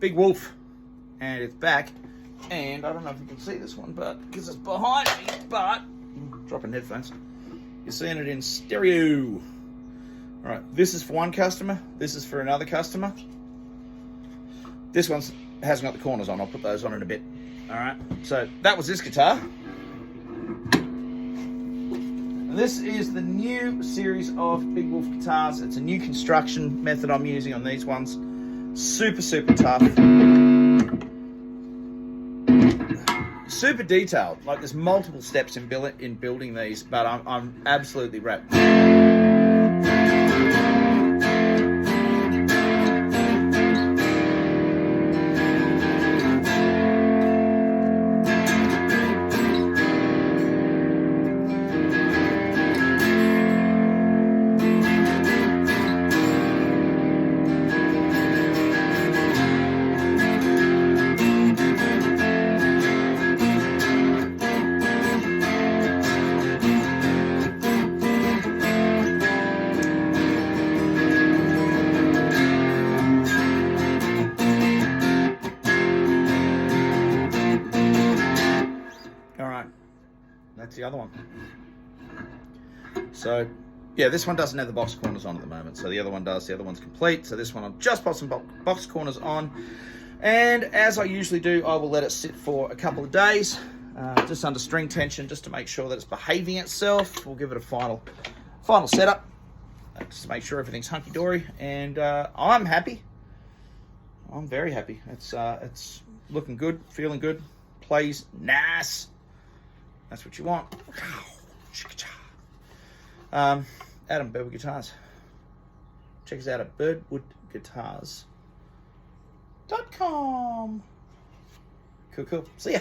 Big Wolf, and it's back. And I don't know if you can see this one, but because it's behind me, but dropping headphones, you're seeing it in stereo. All right, this is for one customer. This is for another customer. This one hasn't got the corners on. I'll put those on in a bit. All right, so that was this guitar. And this is the new series of Big Wolf guitars. It's a new construction method I'm using on these ones. Super, super tough. Super detailed. Like, there's multiple steps in building these, but I'm absolutely wrapped. That's the other one. So, yeah, this one doesn't have the box corners on at the moment. So the other one does. The other one's complete. So this one I'll just put some box corners on. And as I usually do, I will let it sit for a couple of days, just under string tension, just to make sure that it's behaving itself. We'll give it a final setup, just to make sure everything's hunky-dory. And I'm happy. I'm very happy. It's looking good, feeling good, plays nice. That's what you want. Adam, Birdwood Guitars. Check us out at birdwoodguitars.com. Cool. See ya.